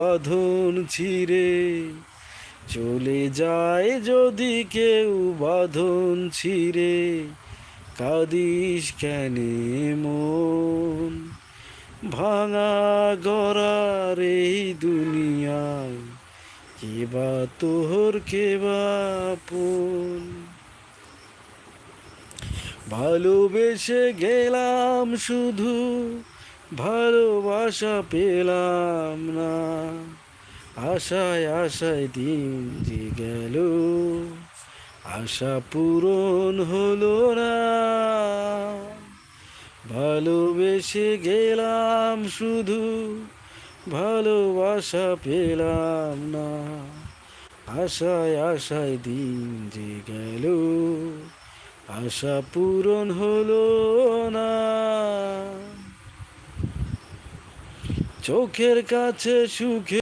বাঁধন ছিঁড়ে চলে যায় যদি কেউ বাঁধন ছিঁড়ে, কাঁদিস কেনে মন? ভাঙা গড়ার এই দুনিয়ায় কে বা তোর কে বা আপন? ভালোবেসে গেলাম শুধু, ভালোবাসা পেলাম না। আশায় আশায় দিন যে গেল, আশা পূরণ হলো না। ভালোবেসে গেলাম শুধু, ভালোবাসা পেলাম না। আশায় আশায় দিন যে গেল, আশা পূরণ হলো না। চোখের কাছে সুখে